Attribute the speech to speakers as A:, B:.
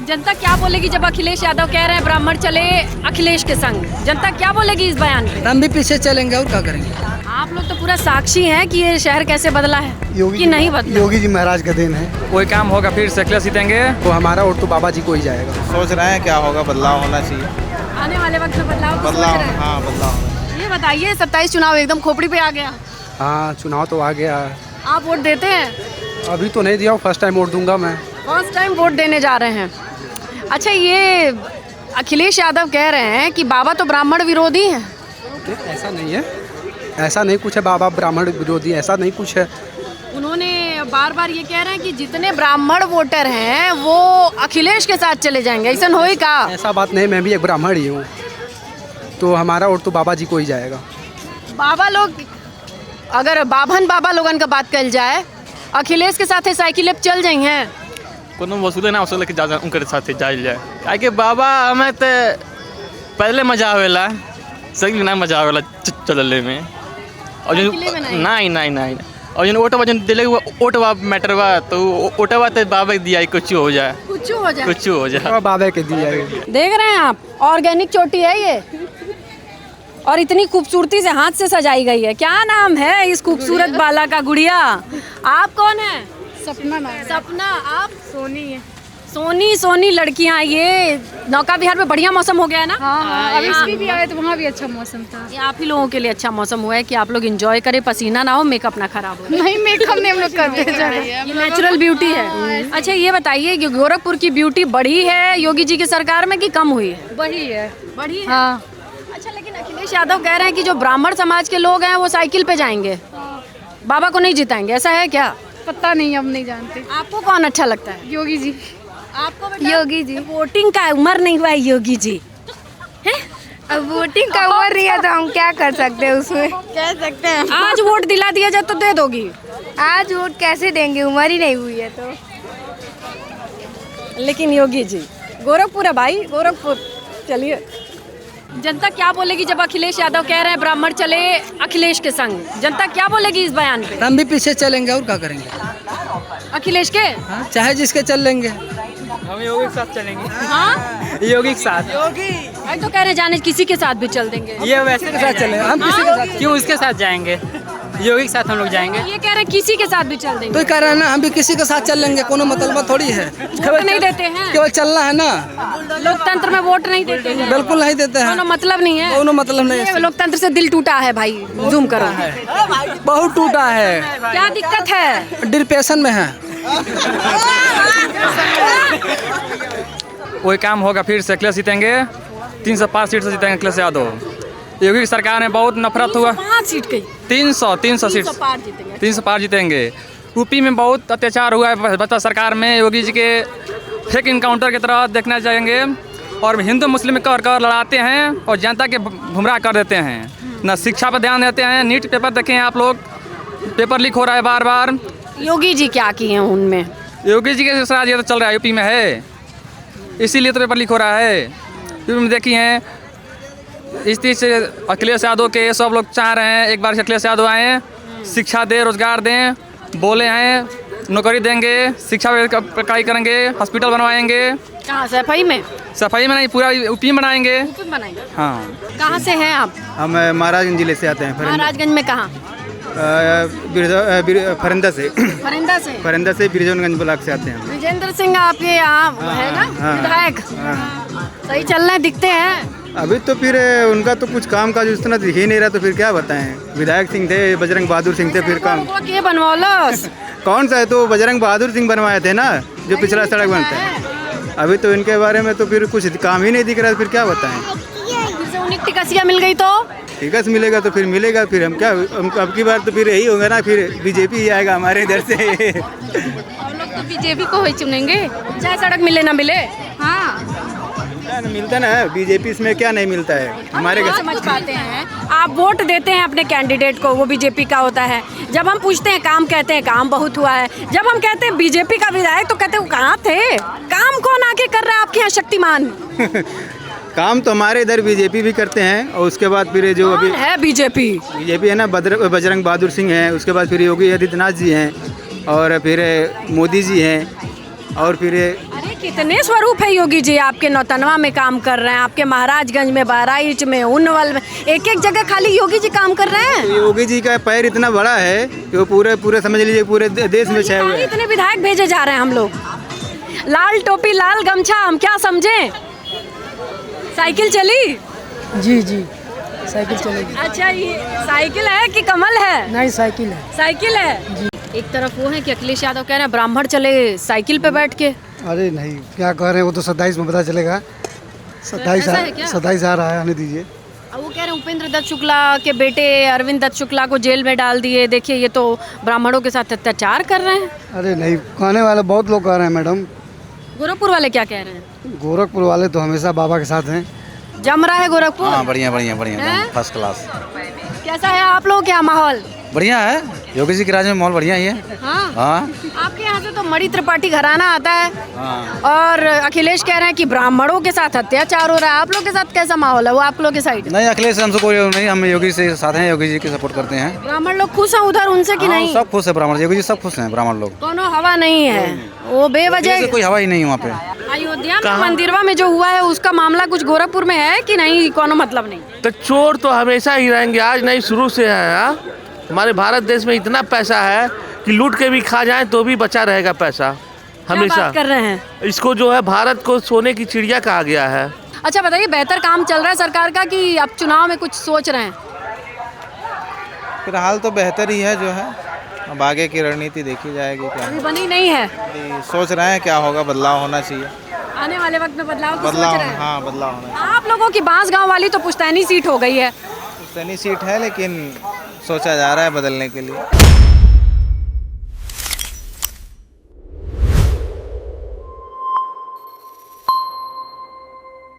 A: जनता क्या बोलेगी जब अखिलेश यादव कह रहे हैं ब्राह्मण चले अखिलेश के संग? जनता क्या बोलेगी इस बयान पे?
B: हम भी पीछे चलेंगे और क्या करेंगे।
A: आप लोग तो पूरा साक्षी हैं कि ये शहर कैसे बदला है कि नहीं बदला।
B: योगी जी महाराज का दिन है।
C: कोई काम होगा फिर से अखिलेश जीतेंगे।
B: तो हमारा वोट तो बाबा जी को ही जाएगा।
D: सोच रहे हैं क्या होगा, बदलाव होना चाहिए।
A: आने वाले वक्त में बदलाव को सोच
D: बदलाव,
A: रहे हैं।
D: हाँ बदलाव।
A: ये बताइए 27 चुनाव एकदम खोपड़ी पे आ गया,
B: हाँ चुनाव तो आ गया।
A: आप वोट देते हैं?
B: अभी तो नहीं दिया, फर्स्ट टाइम वोट दूंगा मैं।
A: फर्स्ट टाइम वोट देने जा रहे हैं। अच्छा, ये अखिलेश यादव कह रहे हैं कि बाबा तो ब्राह्मण विरोधी हैं।
B: ऐसा नहीं है, ऐसा नहीं कुछ है। बाबा ब्राह्मण विरोधी ऐसा नहीं कुछ है।
A: उन्होंने बार बार ये कह रहे हैं कि जितने ब्राह्मण वोटर हैं वो अखिलेश के साथ चले जाएंगे। ऐसा होई का?
B: ऐसा बात नहीं, मैं भी एक ब्राह्मण ही हूँ, तो हमारा वोट तो बाबा जी को ही जाएगा।
A: बाबा लोग, अगर बाबा लोगन का बात कल जाए, अखिलेश के साथ साइकिल चल जाएंगे हैं।
C: कोनो वसूले ना वसूले के जा उनके साथ जाइल जाए काहे कि बाबा हमें तो पहले मजा आवेला, सही ना मजा आवेला चलले में। और नहीं और जो ओटवा जो दिले ओटवा मैटर बा तो ओटवा तो बाबा दिया कुछ हो जाए, कुछ हो जाए
B: बाबा के दिया।
A: देख रहे हैं आप, ऑर्गेनिक चोटी है ये और इतनी खूबसूरती से हाथ से सजाई गई है। क्या नाम है इस खूबसूरत बाला का? गुड़िया, आप कौन है? सपना। आप? सोनी है। सोनी लड़कियां। ये नौका विहार में बढ़िया मौसम हो गया है ना?
E: हाँ, अभी भी आए तो वहाँ भी अच्छा मौसम था।
A: ये आप ही लोगों के लिए अच्छा मौसम हुआ है कि आप लोग एंजॉय करें, पसीना ना हो, मेकअप ना खराब हो।
E: नहीं, मेकअप नहीं हम लोग करते हैं।
A: ये नेचुरल ब्यूटी है। अच्छा, ये बताइए कि गोरखपुर की ब्यूटी बढ़ी है योगी जी की सरकार में कि कम हुई है?
E: वही है।
A: बढ़ी है।
E: हाँ।
A: अच्छा, लेकिन अखिलेश यादव कह रहे हैं कि जो ब्राह्मण समाज के लोग हैं वो साइकिल पे जाएंगे, बाबा को नहीं जिताएंगे। ऐसा है क्या?
E: पता नहीं, हम नहीं जानते।
A: आपको कौन अच्छा लगता है?
E: योगी जी।
A: आपको
E: योगी जी।
A: वोटिंग का उम्र नहीं हुआ है योगी जी?
E: अब वोटिंग का उम्र नहीं है तो हम क्या कर सकते हैं उसमें? कह सकते हैं
A: आज वोट दिला दिया जाए तो दे दोगी?
E: आज वोट कैसे देंगे, उम्र ही नहीं हुई है तो।
A: लेकिन योगी जी, गोरखपुर है भाई, गोरखपुर। चलिए, जनता क्या बोलेगी जब अखिलेश यादव कह रहे हैं ब्राह्मण चले अखिलेश के संग? जनता क्या बोलेगी इस बयान पे?
B: हम भी पीछे चलेंगे और क्या करेंगे।
A: अखिलेश के?
B: हाँ, चाहे जिसके चल लेंगे।
C: हम योगी के साथ चलेंगे।
A: हाँ,
C: योगी के साथ।
A: अरे तो कह रहे जाने किसी के साथ भी चल देंगे।
C: ये वैसे के साथ चलेंगे, हम किसी के साथ क्यों इसके साथ जाएंगे? योगी के साथ हम लोग जाएंगे।
A: ये कह रहे हैं किसी के साथ भी चल देंगे।
B: तो कह रहे हैं ना, हम भी किसी के साथ चल लेंगे, कोनो मतलब थोड़ी है।
A: वोट नहीं देते हैं?
B: केवल चलना है ना।
A: लोकतंत्र में वोट नहीं देते हैं?
B: बिल्कुल नहीं देते हैं,
A: कोनो मतलब नहीं है।
B: कोनो मतलब नहीं
A: ये
B: है।
A: लोकतंत्र से दिल टूटा है भाई, जूम करो।
B: बहुत टूटा है।
A: क्या दिक्कत है?
B: डिप्रेशन में है।
C: कोई काम होगा फिर से अखिलेश जीतेंगे। 305 सीट से जीतेंगे अखिलेश यादव। योगी की सरकार में बहुत नफरत हुआ।
A: 5 सीट गई।
C: 300 सीट, 300 पार जीतेंगे। यूपी में बहुत अत्याचार हुआ है भाजपा सरकार में। योगी जी के फेक इनकाउंटर की तरह देखना चाहेंगे और हिंदू मुस्लिम कर लड़ाते हैं और जनता के गुमराह कर देते हैं। न शिक्षा पर ध्यान देते हैं। नीट पेपर देखें आप लोग, पेपर लीक हो रहा है बार बार।
A: योगी जी क्या किए हैं उनमें?
C: योगी जी के राज ये तो चल रहा है, यूपी में है, इसीलिए तो पेपर लीक हो रहा है। यूपी में देखी हैं, इस चीज़ से अखिलेश यादव के सब लोग चाह रहे हैं एक बार अखिलेश यादव आएँ, शिक्षा दें, रोजगार दें। बोले हैं नौकरी देंगे, शिक्षा व्यवस्था करेंगे, हॉस्पिटल बनवाएंगे।
A: कहाँ? सफाई में?
C: सफाई में नहीं, पूरा यूपी में बनाएंगे। हाँ।
A: कहाँ से हैं आप?
D: हम महाराजगंज जिले से आते हैं।
A: महाराजगंज में कहाँ?
D: फरिंदा से। फरिंदा से बिरजौनगंज ब्लॉक से आते हैं।
A: विजेंद्र सिंह आपके यहाँ है ना विधायक? सही चल रहे हैं, दिखते हैं।
D: अभी तो फिर उनका तो कुछ काम काज उतना दिख ही नहीं रहा, तो फिर क्या बताएं। विधायक सिंह थे, बजरंग बहादुर सिंह थे, फिर काम
A: के बनवालस?
D: कौन सा है? तो बजरंग बहादुर सिंह बनवाए थे ना, जो पिछला सड़क बनता है। अभी तो इनके बारे में तो फिर कुछ काम ही नहीं दिख रहा, फिर क्या बताएं।
A: टिकसिया मिल गई तो
D: टिकस मिलेगा तो फिर मिलेगा, फिर हम क्या, अब की बार तो फिर यही होगा ना, फिर बीजेपी ही आएगा हमारे इधर से।
E: हम लोग तो बीजेपी को ही चुनेंगे,
A: चाहे सड़क मिले ना मिले।
E: हाँ
D: मिलता ना, बीजेपी इसमें क्या नहीं मिलता है हमारे घर।
A: समझ पाते हैं, आप वोट देते हैं अपने कैंडिडेट को, वो बीजेपी का होता है। जब हम पूछते हैं काम, कहते हैं काम बहुत हुआ है। जब हम कहते हैं बीजेपी का विधायक तो कहते हैं वो कहाँ थे? काम कौन आके कर रहा है आपके यहाँ शक्तिमान?
D: काम तो हमारे इधर बीजेपी भी करते हैं, और उसके बाद फिर जो अभी
A: है बीजेपी
D: है ना, बजरंग बहादुर सिंह हैं, उसके बाद फिर योगी आदित्यनाथ जी हैं, और फिर मोदी जी हैं, और फिर
A: कितने स्वरूप है योगी जी? आपके नौतनवा में काम कर रहे हैं, आपके महाराजगंज में, बहराइच में, उन्नवल में, एक एक जगह खाली योगी जी काम कर रहे हैं।
D: योगी जी का पैर इतना बड़ा है कि वो पूरे समझ लीजिए पूरे देश में छाए हुए हैं।
A: इतने विधायक भेजे जा रहे हैं हम लोग। लाल टोपी लाल गमछा, हम क्या समझें? साइकिल चली?
F: जी जी साइकिल चलेगी।
A: अच्छा, ये साइकिल है कि कमल है?
F: नहीं साइकिल है।
A: साइकिल है जी। एक तरफ वो है कि अखिलेश यादव कह रहे हैं ब्राह्मण चले साइकिल पे बैठ के।
F: अरे नहीं, क्या कह रहे हैं वो तो 27 में पता चलेगा। 27
A: ऐसा है क्या?
F: 27 आ रहा है, आने दीजिए।
A: अब वो कह रहे हैं उपेंद्र दत्त शुक्ला के बेटे अरविंद दत्त शुक्ला को जेल में डाल दिए, देखिए ये तो ब्राह्मणों के साथ अत्याचार कर रहे हैं।
F: अरे नहीं, कहने वाले बहुत लोग कह रहे हैं मैडम।
A: गोरखपुर वाले क्या कह रहे हैं?
F: गोरखपुर वाले तो हमेशा बाबा के साथ हैं।
A: जम रहा है गोरखपुर?
G: हाँ बढ़िया बढ़िया बढ़िया
A: हैं?
G: First class.
A: कैसा है आप लोग क्या माहौल?
G: बढ़िया है, योगी जी के राज में माहौल बढ़िया ही है।
A: हाँ?
G: हाँ
A: आपके यहाँ से तो मणि त्रिपाठी घराना आता है
G: हाँ।
A: और अखिलेश कह रहे हैं कि ब्राह्मणों के साथ अत्याचार हो रहा है। आप लोग के साथ कैसा माहौल है? वो आप लोग के साइड?
G: नहीं अखिलेश हमसे कोई नहीं, हम योगी से साथ हैं, योगी जी के सपोर्ट करते हैं।
A: ब्राह्मण लोग खुश हैं उधर उनसे कि
G: हाँ,
A: नहीं?
G: सब खुश है ब्राह्मण, योगी जी सब खुश हैं ब्राह्मण लोग।
A: कोनो हवा नहीं है, वो बेवजह।
G: कोई हवा ही नहीं वहाँ पे।
A: अयोध्या में मंदिरवा में जो हुआ है उसका मामला कुछ गोरखपुर में है कि नहीं? कोनो मतलब नहीं।
H: तो चोर तो हमेशा ही रहेंगे, आज नहीं शुरू से है। हाँ? हमारे भारत देश में इतना पैसा है कि लूट के भी खा जाए तो भी बचा रहेगा पैसा हमेशा।
A: क्या बात कर रहे हैं?
H: इसको जो है भारत को सोने की चिड़िया कहा गया है।
A: अच्छा बताइए, बेहतर काम चल रहा है सरकार का कि अब चुनाव में कुछ सोच रहे हैं?
I: फिलहाल तो बेहतर ही है जो है, अब आगे की रणनीति देखी जाएगी क्या
A: अभी बनी नहीं है,
I: सोच रहे हैं क्या होगा, बदलाव होना चाहिए।
A: आने वाले वक्त में बदलाव की सोच रहे हैं।
I: हाँ बदलाव होना चाहिए।
A: आप लोगों की बांसगांव वाली तो पुश्तैनी सीट हो गई है।
I: पुश्तैनी सीट है लेकिन सोचा जा रहा है बदलने के लिए।